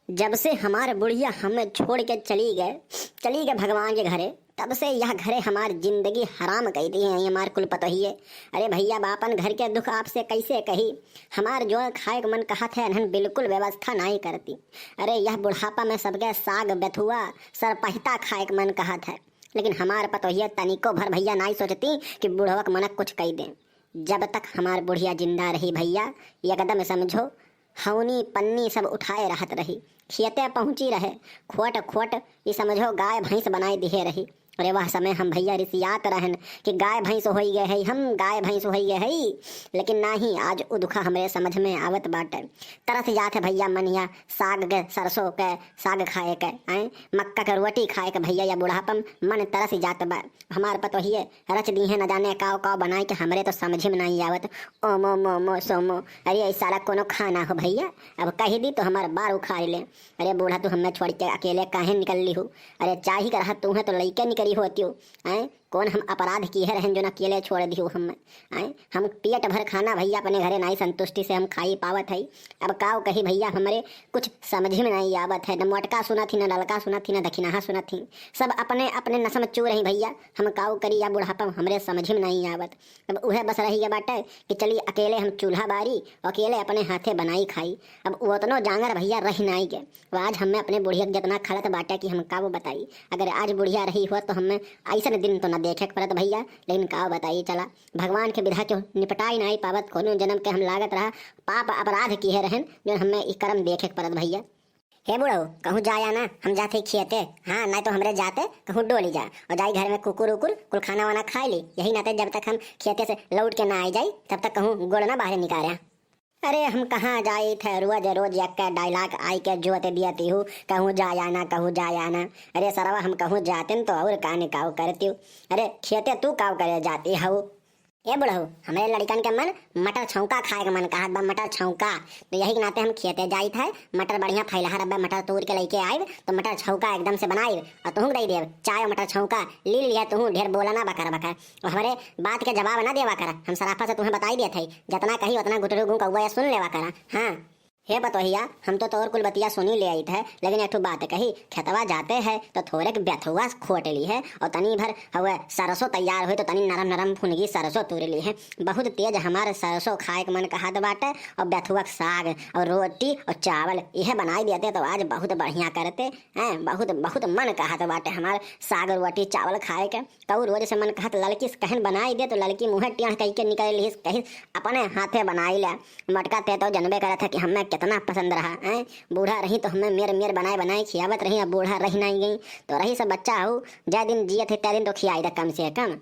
जब से हमारे बुढ़िया हमें छोड़ के चली गए भगवान के घरे, तब से यह घरे हमारी जिंदगी हराम कही दी है हमारे कुल पतोहिए। अरे भैया बापन घर के दुख आपसे कैसे कही। हमार जो खाए का मन कहा था इन्हन बिल्कुल व्यवस्था नहीं करती। अरे यह बुढ़ापा में सबके साग बेथुआ सरपहिता खाए का मन कहा था, लेकिन हमारे पतोहिए तनिको भर भैया नहीं सोचती कि बुढ़वा के मन कुछ कही दें। जब तक हमार बुढ़िया जिंदा रही भैया, एकदम समझो हवनी पन्नी सब उठाए रहत रही, खेते पहुंची रहे, खोट खोट ये समझो गाय भैंस बनाए दिहे रही। अरे वह समय हम भैया रिसियात रहन कि गाय भैंस हो गए है, हम गाय भैंस हो गए है, लेकिन नहीं आज उ दुखा हमरे समझ में आवत बाटे। तरस जाते भैया मनिया साग के सरसों के साग खाए के मक्का के रोटी खाए के भैया, या बुढ़ापम मन तरस जात बा। हमार पतोहिए रच दी है न जाने काव काव बनाए के हमरे तो समझ में नहीं आवत। ओमो मोमो सोमो, अरे ऐसा कोनो खाना हो भैया, अब कही दी तो हमार बार उखाड़ ले। अरे बूढ़ा तू हमें छोड़ के अकेले काहे निकल ली हो। अरे चाही कर तू है तो लइके निकली होती हो। कौन हम अपराध किए रहन जो न अकेले छोड़ दी हो। हम पेट भर खाना भैया अपने घरे नहीं संतुष्टि से हम खाई पावत है। अब काव कही भैया हमरे कुछ समझ में नहीं आवत है। न मोटका सुना थी, न लड़का सुना थी, न दखिनाहा सुना थी, सब अपने अपने नसम चू रही भैया। हम काव करी या बुढ़ापा हमरे समझ में नहीं आवत। अब उहे बस रही है बाटे कि चलिए अकेले हम चूल्हा बारी अकेले अपने हाथे बनाई खाई। अब उतनो जांगर भैया रही नहीं के। आज हमें अपने बुढ़िया जितना खड़त बाटे कि हम काव बताई। अगर आज बुढ़िया रही हो तो हमें ऐसा दिन तो न देखे पड़त भैया, लेकिन का बताइए चला भगवान के विधा क्यों निपटाई नहीं पावत। कोनो जन्म के हम लागत रहा पाप अपराध किए रहन जो हमें ई कर्म देखे पड़त भैया। हे बुढ़ो कहूँ जाया ना, हम जाते खेते, हाँ नहीं तो हमरे जाते कहूँ डोली जा और जाई घर में कुकुर उकुर कुल खाना वाना खाई ली। यही नाते जब तक हम खेते से लौट के ना आई जाई तब तक कहूँ गोड़ ना बाहर निकाले। अरे हम कहाँ जाए थे, रोज रोज एक का डायलॉग आई के जोते दियाती हूँ, कहूँ जाया ना कहूँ जाया ना। अरे सरवा हम कहूँ जाते तो और काने काव करती हूँ। अरे खेते तू काव करे जाती हूँ। ये बुढ़ऊ हमारे लड़कन के मन मटर छौका खाए का मन कहा बा, मटर छौका। तो यही के नाते हम खेते जाई थे, मटर बढ़िया फैला रब्बे मटर तोड़ के लेके आए तो मटर छौका एकदम से बनाई और तुहू दे दे चाय मटर छौका ले लिया। तुहू ढेर बोला ना बकर बकर और हमारे बात के जवाब ना देवा करा। हम सराफा से तुम्हें बताई दिए थे जितना कही उतना गुटरू गु कौआ सुन लेवा करा। हाँ हे बतोहिया हम तो और कुल बतिया सुनी ले आई थे, लेकिन एक बात कही खेतवा जाते हैं तो थोड़े के बेथुआ खोट ली है और तनी भर हुए सरसों तैयार हुई तो तनी नरम नरम फुनगी सरसों तोड़ ली है। बहुत तेज हमारे सरसों खाए के मन कहा बाटे और बेथुआ साग और रोटी और चावल यह बनाई देते तो आज बहुत बढ़िया करते हैं। बहुत बहुत मन कहा बाटे हमारे साग रोटी चावल खाए के। कहूँ रोज से मन कहत लड़की से कहन बनाई दे तो लड़की मुँह टेढ़ कही के निकल ली, कही अपने हाथे बनाई ले। मटका ते तो जनबे करे थे कि हमें कितना पसंद रहा। बूढ़ा रही तो हमें मेर बनाए बनाए खियावत रही। अब बूढ़ा रही नहीं गई तो रही सब बच्चा हो जय दिन जिये थे तय दिन तो खियाई दे कम से कम।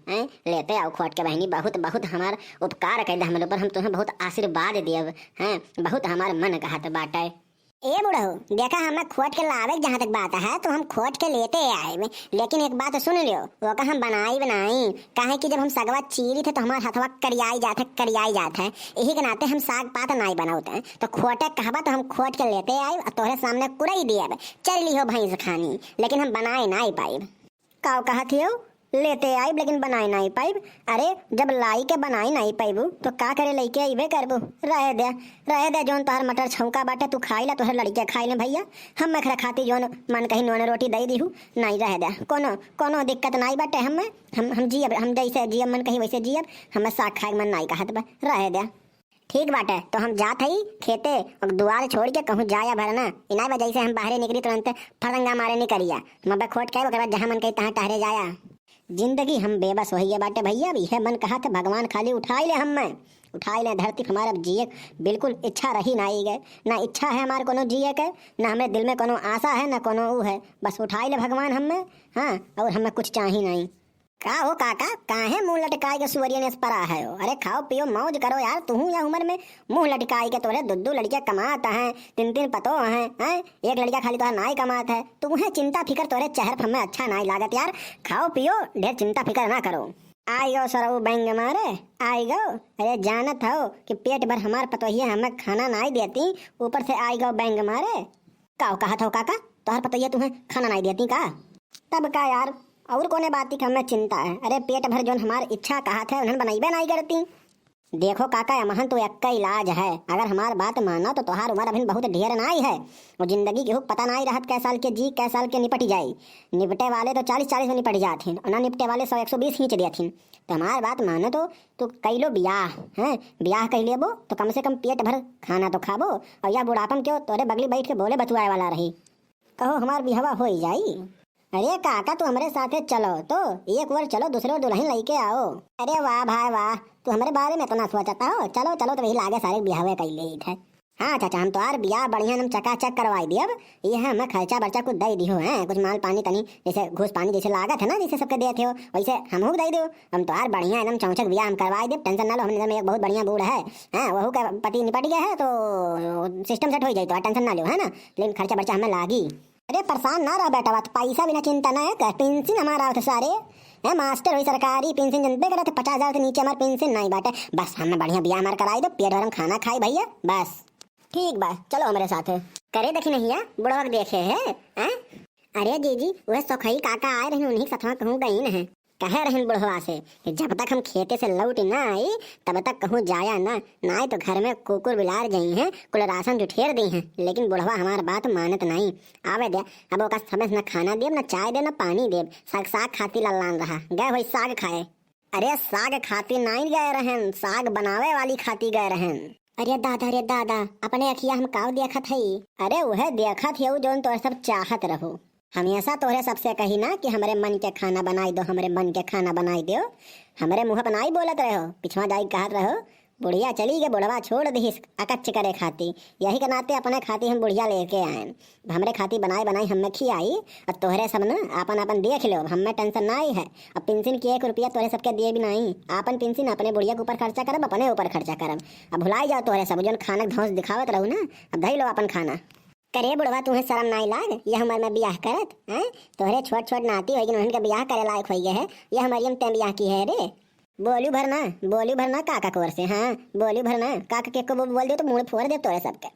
लेते आओ खोट के बहनी बहुत बहुत हमार उपकार कर दे हमारे ऊपर, हम तुम्हें बहुत आशीर्वाद दिए हैं। बहुत हमारे मन कहत बाटे। ए बुढ़ऊ देखा हमें खोट के लावे जहाँ तक बात है तो हम खोट के लेते आए, लेकिन एक बात सुन लियो वो का हम बनाई काहे कि जब हम सगवा चीरी थे तो हमारे हथवा करियाई जाते हैं। यही के नाते हम साग पात नहीं बनाते हैं तो खोटे कहबा तो हम खोट के लेते आए और तोहरे सामने कुरई दिए चल ली हो भैंस खानी, लेकिन हम बनाए नहीं पाई। काव कहती हो लेते आई लेकिन बनाई नहीं पाइब। अरे जब लाई के बनाई नहीं पाइबू तो का करे लइके अइबे करबू। रहे दे जोन तोहर मटर छौका बाटे तू खाई ला, तोहर लड़के खाई ले भैया। हम मखरा खाती जोन मन कहीं नोन रोटी दे दी हूँ नहीं रह दे। कोनो दिक्कत नहीं बाटे। हम जियब, हम जैसे जियब मन कहीं वैसे जियब। हमें साग खाए मन नहीं कहत बा, रह दे। ठीक बाटे तो हम जात हई खेते और दुआर छोड़ के कहूँ जाया भरना इना वजह से हम बाहर निकली तुरंत फड़ंगा मारे नहीं करिया। मब्बे खोट के ओकरा जहाँ मन कही तहाँ टहरे जाया। जिंदगी हम बेबस हो है बाटे भैया। अब यह मन कहा था भगवान खाली उठाई ले, हमें उठाई ले धरती हमारा जिए बिल्कुल इच्छा रही नहीं गए। ना इच्छा है हमारे कोनो जिए के, ना हमें दिल में कोनो आशा है, ना कोनो वो है। बस उठाई ले भगवान हमें। हाँ और हमें कुछ चाहिए नहीं। का हो काका काहे मुंह लटकाए के सुवरिया ने परा है हो। अरे खाओ पियो मौज करो यार। तू या उम्र में मुंह लटकाए के तोरे दो लड़कियां कमाता है, तीन पतो हैं। एक लड़का खाली तो नहीं कमाता है। तुम्हें चिंता फिकर तोरे चेहरे हमें अच्छा नहीं लागत यार। खाओ पियो ढेर चिंता फिकर ना करो। आई गो सरऊ बैंक मारे आई गो। अरे जानत हो कि पेट भर हमार पतोहिया हमें खाना नहीं देती, ऊपर से आई गो बैंक मारे। का कहत हो काका तोहर पतोहिया तुम्हें खाना नहीं देती का? तब का यार और कोने बात की हमें चिंता है। अरे पेट भर जोन हमार इच्छा कहा थे उन्हें बनाइबे नहीं करती। देखो काका अमहन तो एक का इलाज है, अगर हमार बात मानो तो तोहार उम्र अभी बहुत ढेर नाई है। वो जिंदगी के हुक पता नहीं रहत कै साल के जी कै साल के निपट जाई। निपटे वाले तो 40-40 में निपट जाथिन और ना निपटे वाले 100-120 खींच देथिन। तो हमार बात मानो तो कई लो ब्याह हैं, ब्याह कह लेबो तो कम से कम पेट भर खाना तो खाबो और या बुढ़ापन क्यों तोरे बगली बैठ के बोले बतुआए वाला रही। कहो हमार बिहवा हो ही जाई। अरे काका तू हमारे साथे चलो तो एक बार चलो दूसरे दुल्हन लेके आओ। अरे वाह भाई वाह, तू हमारे बारे में तो ना सोचता हो। चलो चलो तो वही लागे सारे ब्याह कर ले थे। हाँ चाचा हम तो यार ब्याह बढ़िया हम चकाचक करवाई दी। अब ये है हमें खर्चा बर्चा कुछ दे दी हो है, कुछ माल पानी तनी जैसे घूस पानी जैसे लागत है ना जैसे सबके देते हो वैसे हम दे दो। हम तो यार बढ़िया एकदम चौचक ब्याह हम करवाई दे, टेंशन ना लो। हमने एक बहुत बढ़िया बूढ़ है वहू का पति निपट गया है तो सिस्टम सेट हो जाए तो टेंशन ना लो है ना, लेकिन खर्चा बर्चा हमें लागी। अरे परेशान ना रह बेटा, बात पैसा बिना चिंता ना है। पेंशन हमारा होते सारे है मास्टर हुई सरकारी पेंशन जनते करे 50,000 से नीचे हमारे पेंशन नहीं बाटे। बस हमें बढ़िया ब्याह हमारे कराई दो, पेट भर हम खाना खाए भैया बस। ठीक बा चलो हमारे साथ करे देखी नहीं है बुढ़वा देखे है। अरे जी वह सोखई काका आए रहे उन्हीं सथवा कहूँ गई न कह रहे बुढ़वा से कि जब तक हम खेते से लौट ना आई तब तक कहूँ जाया ना ना तो घर में कुकुर बिलार गई हैं कुल राशन जुठेर दी हैं। लेकिन बुढ़वा हमार बात मानत नहीं। आवे दे अब ओका समय न खाना देव न चाय दे न पानी देव। साग खाती लल्लान रहा गए वही साग खाए। अरे साग खाती नहीं गए रहन, साग बनावे वाली खाती गए रहन। अरे दादा अपने अखिया हम काव देखत हई। अरे वह देखत है जो तो सब चाहत रहो। हमेशा तोहरे सबसे कही ना कि हमारे मन के खाना बनाई दो, हमारे मन के खाना बनाई दो। हमारे मुँह बनाई बोलत रहो, पिछवा जाई कहत रहो बुढ़िया चली गए बुढ़वा छोड़ दी अकच्छ करे खाती। यही के नाते अपने खाती हम बुढ़िया लेके आए। हमरे खाती बनाई बनाई हमें खियाई और तोहरे सब ना अपन अपन देख लो, हमें टेंशन नहीं है। अब पेंशन की 1 रुपया तोहरे सबके दिए भी नहीं। अपन पेंशन अपने बुढ़िया के ऊपर खर्चा करब, अपने ऊपर खर्चा करब। अब भुलाई जाओ तोहरे सब जो खाना धौस दिखावत रहू ना, अब धई लो अपन खाना। करे बुढ़वा तुम्हें शर्म नहीं लाग, ये हमारे में ब्याह करत हैं। तोहरे छोट छोट नाती होगी उनके ब्याह करे लायक हो गए है। ये हमारी हम ब्याह की है रे। बोली भरना काका कोर से। हाँ बोली भरना काका के को बोल दे तो मुंह फोड़ दे तोरे सबके।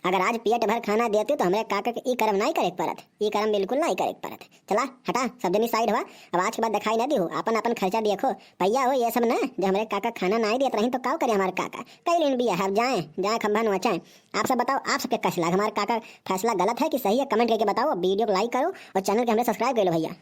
अगर आज पेट भर खाना देते तो हमारे काका के ई कर्म नहीं करे परत, ई कर्म बिल्कुल नहीं करे परत। चला हटा सब जनी साइड हुआ। अब आज के बाद दिखाई ना दी हो, अपन अपन खर्चा देखो भैया हो। ये सब ना जब हमारे काका खाना नहीं देते रही तो क्या करे हमारे काका कई लेन भी है। अब जाए खंभा नचाएं। आप सब बताओ आप सबके कैसे लगा हमारे काका फैसला गलत है कि सही है, कमेंट करके बताओ। वीडियो को लाइक करो और चैनल के हमें सब्सक्राइब कर लो भैया।